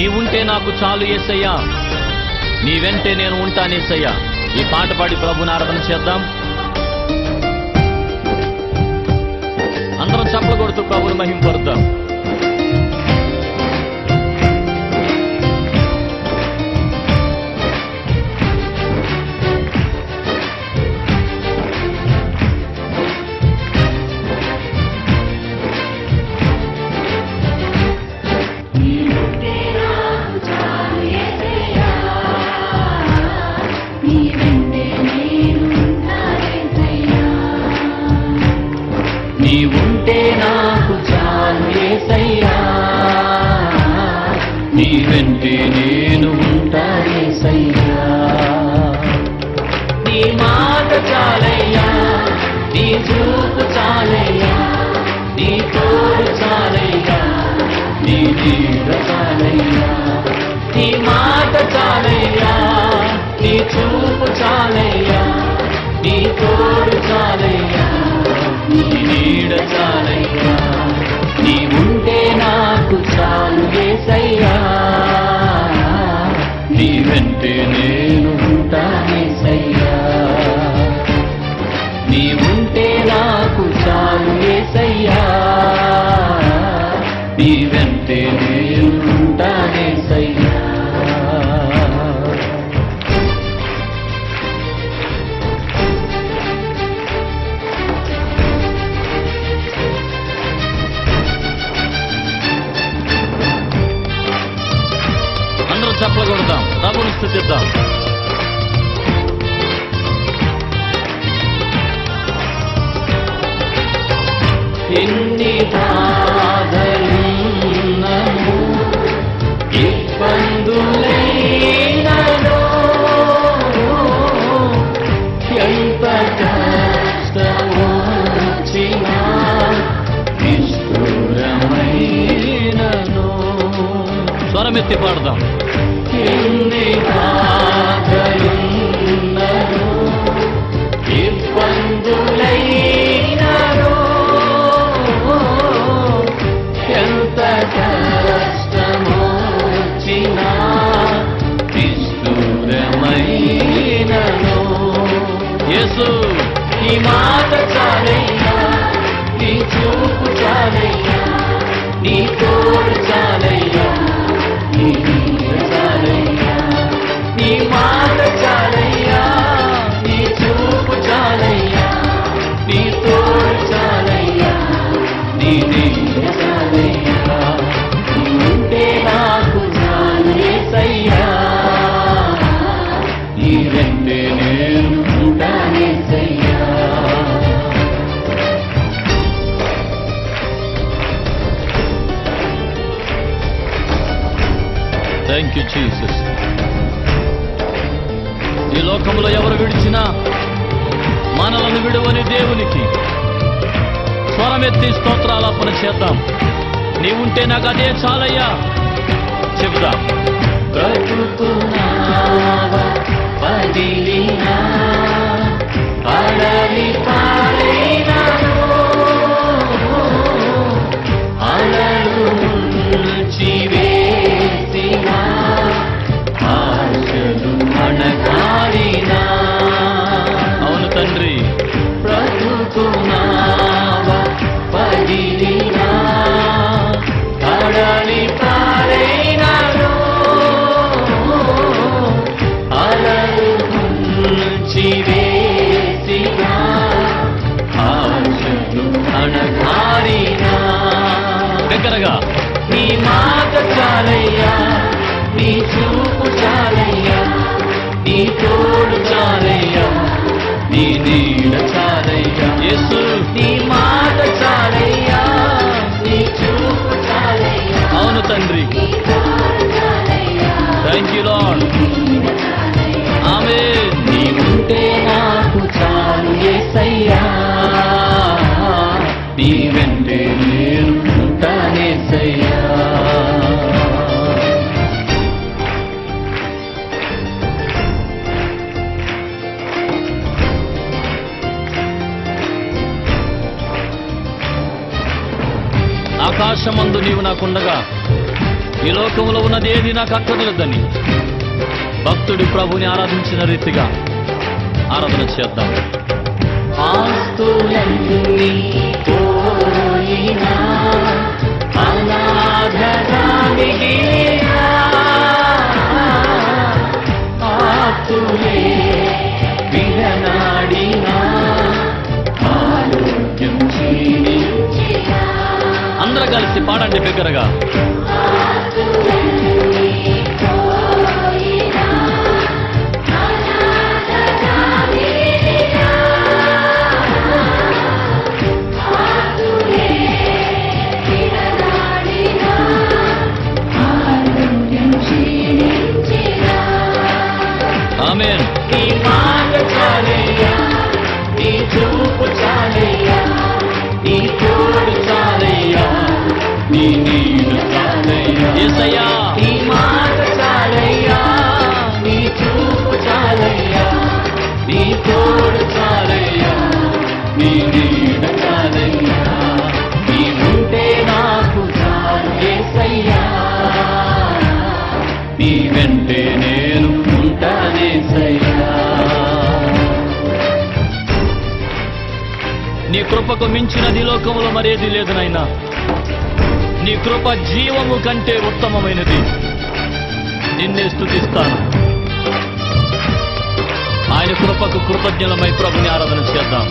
నీవుంటే నాకు చాలు యేసయ్యా, నీ వెంటే నేను ఉంటానేసయ్యా. ఈ పాట పాడి ప్రభుని ఆరాధన చేద్దాం. అందరం చప్పలు కొడుతూ ప్రభుని మహింపరుద్దాం. నీవుంటే నాకు చాలు యేసయ్యా, నీ వెంటే నేను ఉంటా యేసయ్యా. నీ మాట చాలయ్యా, నీ చూపు చాలయ్యా, నీ తోడు చాలయ్యా, నీ నీడ చాలయ్యా. నీ మాట చాలయ్యా, నీ చూపు చాలయ్యా, నీ తోడు చాలయ్యా, నీ నీడ చాలయ్యా. నీవుంటే నాకు చాలు యేసయ్యా, నీ వెంటే నేను ఉంటా యేసయ్యా. నీవుంటే నాకు చాలు యేసయ్యా, నీ వెంటే నేను ఉంటా యేసయ్యా. చప్పలు కొడదాం, ప్రభుని స్తుతిద్దాం. ఎన్ని బాధలున్నను, ఇబ్బందులైనను, ఎంత కష్టమొచ్చినా నిష్ఠురమైనను. స్వరమెత్తి పాడదాం. ఎన్ని బాధలున్నను, ఇబ్బందులైనను, ఎంత కష్టమొచ్చినా నిష్ఠురమైనను. యేసు నీ మాట చాలయ్యా, నీ చూపు చాలయ్యా, నీ తోడు చాలయ్యా, నీ నీడ చాలయ్యా. నీ మాట చాలయ్యా, నీ చూపు చాలయ్యా, నీ తోడు చాలయ్యా, నీ నీడ చాలయ్యా. నీవుంటే నాకు చాలు యేసయ్యా, నీ వెంటే నేను ఉంటా యేసయ్యా. Thank you Jesus. ఈ లోకంలో ఎవరు విడిచినా మనలను విడువని దేవునికి స్వరమెత్తి స్తోత్రాలాపన చేద్దాం. నీవుంటే నాకు అదే చాలయ్యా చెబుదాం. బ్రతుకున్నావా పదిలినా, అడవి పాలైనను, అలలు ముంచివేసినా, ఆశలు అణగారినా. అవును తండ్రి. బ్రతుకున్నావా పదిలినా, అడవి పాలైనను, అలలు ముంచివేసినా, ఆశలు అణగారినా. దగ్గరగా నీ మాట చాలయ్యా, నీ చూపు చాలయ్యా, నీ తోడు చాలయ్యా, నీ నీడ చాలయ్యా. యేసు నీ మాట చాలయ్యా, నీ చూపు చాలయ్యా. అవును తండ్రి. నీ తోడు చాలయ్యా, థ్యాంక్ యూ లార్డ్. ఆమేన్. నీవుంటే నాకు చాలు యేసయ్యా, నీ వెంటే నేను ఉంటానేసయ్యా. ఆకాశమందు నీవు నాకుండగా ఈ లోకంలో ఉన్నది ఏది నాకు అక్కర్లేదని భక్తుడు ప్రభుని ఆరాధించిన రీతిగా ఆరాధన చేద్దాం. ఆస్తులన్నీ పోయినా అనాథగా మిగిలినా ఆస్తులే విడనాడినా ఆరోగ్యం క్షీణించినా. అందరూ కలిసి పాడండి బిగ్గరగా. ఆమేన్. నీ మాట చాలయ్యా, నీ చూపు చాలయ్యా, నీ తోడు చాలయ్యా, నీ నీడ చాలయ్యా. యేసయ్యా నీ మాట చాలయ్యా, నీ చూపు చాలయ్యా, నీ తోడు చాలయ్యా, నీ నీడ చాలయ్యా. నీ ఉంటే నాకు చాలు యేసయ్యా, నీ వెంటే నేను ఉంటానేసయ్యా. నీ కృపకు మించినది లోకములో మరేది లేదు నాయనా. నీ కృప జీవము కంటే ఉత్తమమైనది. నిన్నే స్తుతిస్తాను. ఆయన కృపకు కృతజ్ఞలమై ప్రభుని ఆరాధన చేద్దాం.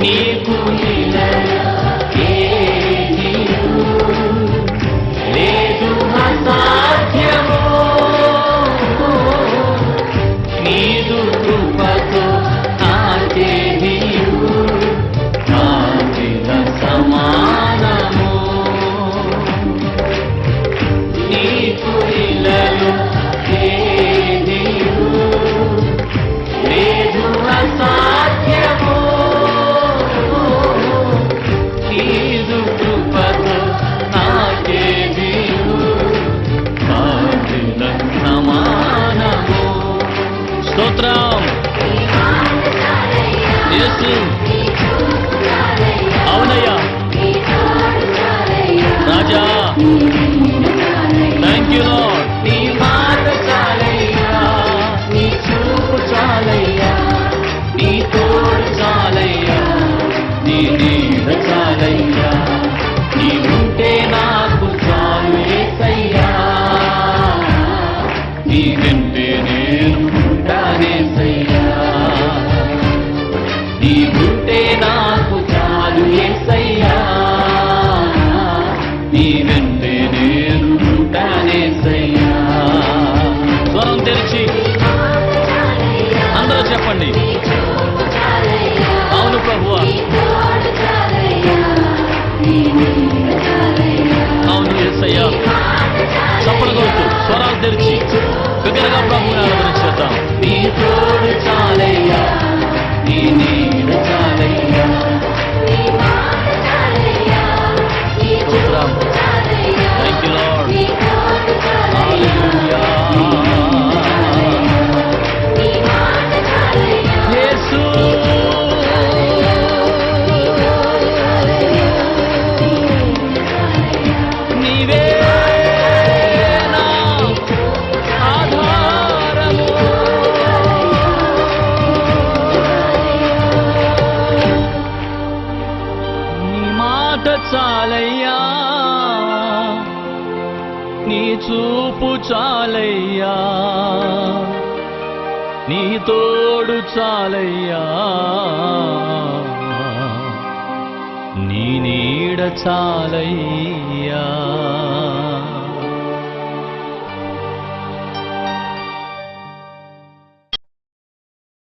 నీకు లేదు అసాధ్యము, నీదు కృపతో నాకేదియు నాకిద సమానము. నీకు ఇలలో ఏదియు లేదు అసాధ్యము, నీదు కృపతో నాకేదియు నాకిద సమానము. స్తోత్రం. యేసు అవునయ్యా రాజా. Thank you lord. నీ మాట చాలయ్యా, నీ చూపు చాలయ్యా, నీ తోడు చాలయ్యా, నీ నీడ చాలయ్యా. నీ ఉంటే నాకు చాలు యేసయ్యా, నీ వెంటే నేను ఉంటానేసయ్యా. నీ ఉంటే నాకు చాలు యేసయ్యా, నీ వెంటే నేను ఉంటానేసయ్యా. స్వరం తెరిచి అందరూ చెప్పండి. అవును ప్రభువా, అవును యేసయ్యా. చప్పలు కొడుతూ స్వరాలు తెరిచి బిగ్గరగా ప్రభుని ఆరాధన చేద్దాం. నీ తోడు చాలయ్యా, నీ నీడ చాలయ్యా. స్తోత్రం. Thank you Lord. Hallelujah. Yesu నీవే నా ఆధారము. నీ మాట చాలయ్యా, నీ చూపు చాలయ్యా, నీ తోడు చాలయ్యా, నీ నీడ చాలయ్యా.